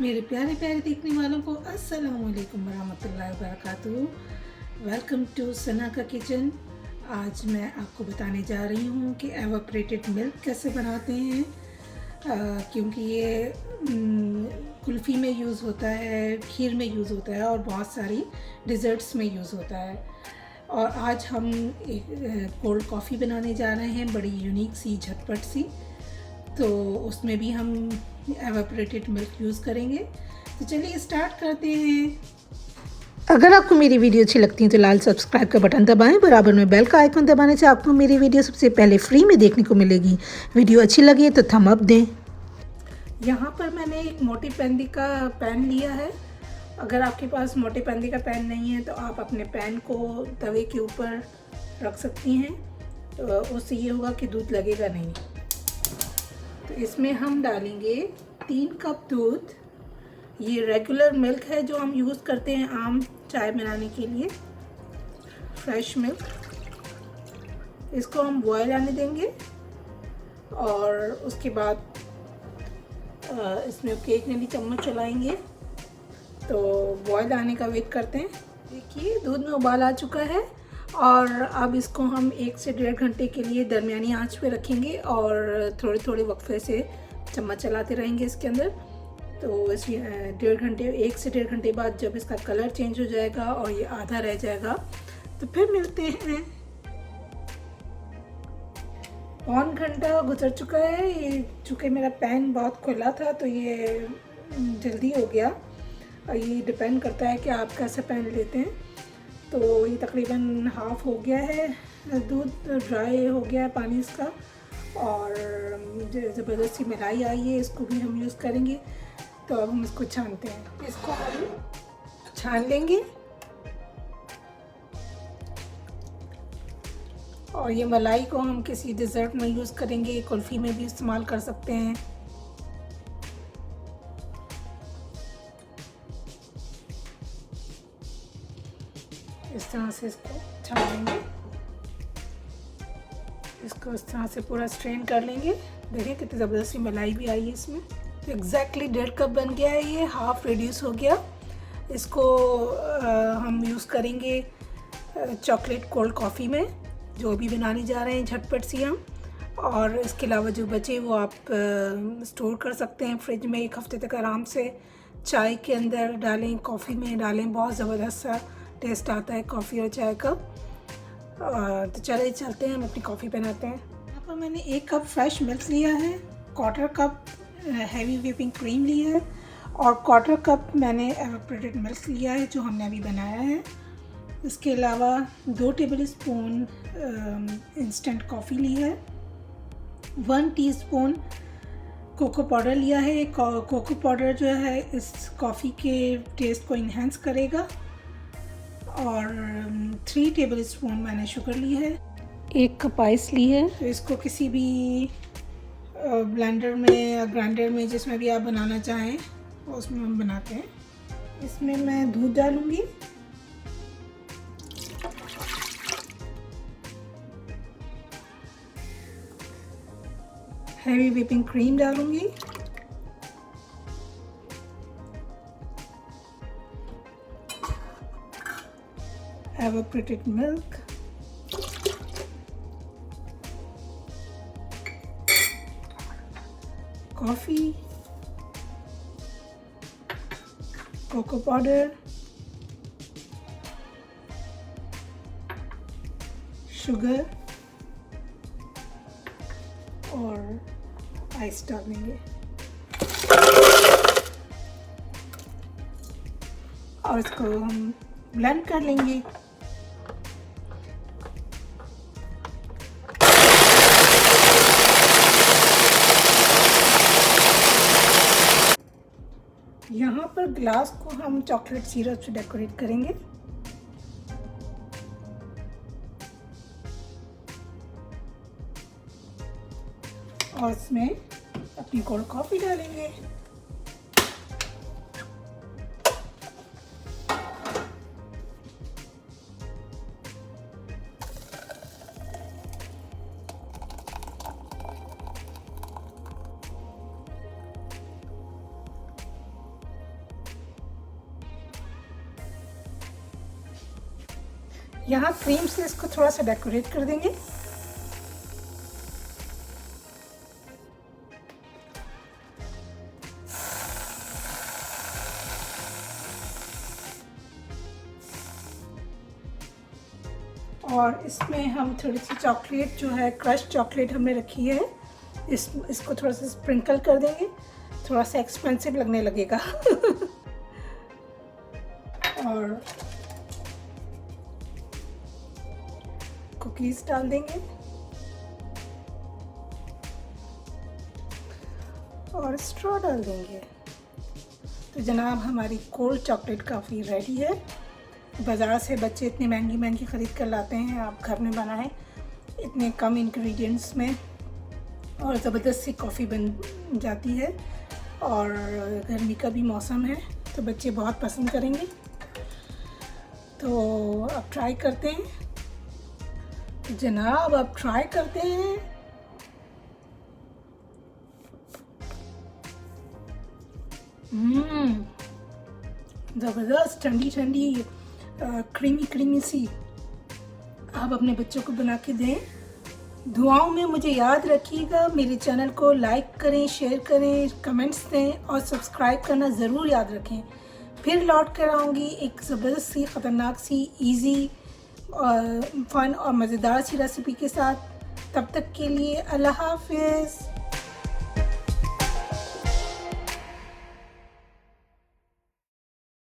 मेरे प्यारे प्यारे देखने वालों को अस्सलाम वालेकुम वरहमतुल्लाहि वबरकातुहू। वेलकम टू सना का किचन। आज मैं आपको बताने जा रही हूँ कि एवापोरेटेड मिल्क कैसे बनाते हैं, क्योंकि ये कुल्फ़ी में यूज़ होता है, खीर में यूज़ होता है और बहुत सारी डिज़र्ट्स में यूज़ होता है। और आज हम एक कोल्ड कॉफ़ी बनाने जा रहे हैं, बड़ी यूनिक सी, झटपट सी। तो उसमें भी हम एवापोरेटेड मिल्क यूज़ करेंगे। तो चलिए स्टार्ट करते हैं। अगर आपको मेरी वीडियो अच्छी लगती है तो लाल सब्सक्राइब का बटन दबाएं, बराबर में बेल का आइकन दबाने से आपको मेरी वीडियो सबसे पहले फ्री में देखने को मिलेगी। वीडियो अच्छी लगी तो थम अप दें। यहाँ पर मैंने एक मोटी पेंदी का पैन लिया है। अगर आपके पास मोटे पेंदी का पैन नहीं है तो आप अपने पैन को तवे के ऊपर रख सकती हैं, तो उससे ये होगा कि दूध लगेगा नहीं। तो इसमें हम डालेंगे 3 कप दूध। ये रेगुलर मिल्क है जो हम यूज़ करते हैं आम चाय बनाने के लिए, फ्रेश मिल्क। इसको हम बॉयल आने देंगे और उसके बाद इसमें 1 नीली चम्मच चलाएंगे। तो बॉयल आने का वेट करते हैं। देखिए दूध में उबाल आ चुका है और अब इसको हम 1 से 1.5 घंटे के लिए दरमियानी आंच पे रखेंगे और थोड़े थोड़े वक्फे से चम्मच चलाते रहेंगे इसके अंदर। तो इस 1 से 1.5 घंटे बाद जब इसका कलर चेंज हो जाएगा और ये आधा रह जाएगा तो फिर मिलते हैं। 1 घंटा गुजर चुका है। ये चूँकि मेरा पैन बहुत खुला था तो ये जल्दी हो गया। ये डिपेंड करता है कि आप कैसा पैन लेते हैं। तो ये तकरीबन हाफ़ हो गया है, दूध ड्राई हो गया है पानी इसका, और ज़बरदस्ती मलाई आई है, इसको भी हम यूज़ करेंगे। तो अब हम इसको छानते हैं। इसको हम छान लेंगे और ये मलाई को हम किसी डिज़र्ट में यूज़ करेंगे, कुल्फ़ी में भी इस्तेमाल कर सकते हैं। इस तरह से इसको छान लेंगे। इसको इस तरह से पूरा स्ट्रेन कर लेंगे। देखिए कितनी ज़बरदस्ती मलाई भी आई है इसमें। तो एग्जैक्टली 1.5 कप बन गया है, ये हाफ़ रिड्यूस हो गया। इसको हम यूज़ करेंगे चॉकलेट कोल्ड कॉफ़ी में, जो भी बनाने जा रहे हैं झटपट सी हम। और इसके अलावा जो बचे वो आप स्टोर कर सकते हैं फ्रिज में 1 हफ़्ते तक आराम से। चाय के अंदर डालें, कॉफ़ी में डालें, बहुत ज़बरदस्त सा टेस्ट आता है कॉफ़ी और चाय का। तो चलिए चलते हैं, हम अपनी कॉफ़ी बनाते हैं। यहाँ पर मैंने 1 कप फ्रेश मिल्क लिया है, 1/4 कप हैवी व्हिपिंग क्रीम लिया है और 1/4 कप मैंने एवापोरेटेड मिल्क लिया है जो हमने अभी बनाया है। इसके अलावा 2 टेबल स्पून इंस्टेंट कॉफ़ी ली है, 1 टीस्पून कोको पाउडर लिया है। कोको पाउडर जो है इस कॉफ़ी के टेस्ट को इन्हेंस करेगा। और 3 टेबल स्पून मैंने शुगर ली है, 1 कप आइस ली है। तो इसको किसी भी ब्लेंडर में या ग्राइंडर में, जिसमें भी आप बनाना चाहें उसमें हम बनाते हैं। इसमें मैं दूध डालूँगी, हैवी व्हिपिंग क्रीम डालूँगी, evaporated milk, coffee, cocoa powder, sugar और आइस डालेंगे और इसको हम ब्लेंड कर लेंगे। यहाँ पर ग्लास को हम चॉकलेट सिरप से डेकोरेट करेंगे। और इसमें अपनी कोल्ड कॉफ़ी डालेंगे। यहाँ क्रीम से इसको थोड़ा सा डेकोरेट कर देंगे। और इसमें हम थोड़ी सी चॉकलेट जो है, क्रश चॉकलेट हमने रखी है, इसको थोड़ा सा स्प्रिंकल कर देंगे। थोड़ा सा एक्सपेंसिव लगने लगेगा और कुकीज़ डाल देंगे और स्ट्रॉ डाल देंगे। तो जनाब हमारी कोल्ड चॉकलेट काफ़ी रेडी है। बाज़ार से बच्चे इतनी महंगी महंगी ख़रीद कर लाते हैं, आप घर में बनाएं इतने कम इंग्रेडिएंट्स में और ज़बरदस्त सी कॉफ़ी बन जाती है। और गर्मी का भी मौसम है तो बच्चे बहुत पसंद करेंगे। तो आप ट्राई करते हैं जनाब, आप ट्राई करते हैं। ज़बरदस्त ठंडी ठंडी क्रीमी क्रीमी सी। आप अपने बच्चों को बना के दें। दुआओं में मुझे याद रखिएगा। मेरे चैनल को लाइक करें, शेयर करें, कमेंट्स दें और सब्सक्राइब करना ज़रूर याद रखें। फिर लौट कर आऊँगी एक ज़बरदस्त सी, ख़तरनाक सी, इजी और फन और मज़ेदार सी रेसिपी के साथ। तब तक के लिए अल्लाह हाफ़िज़।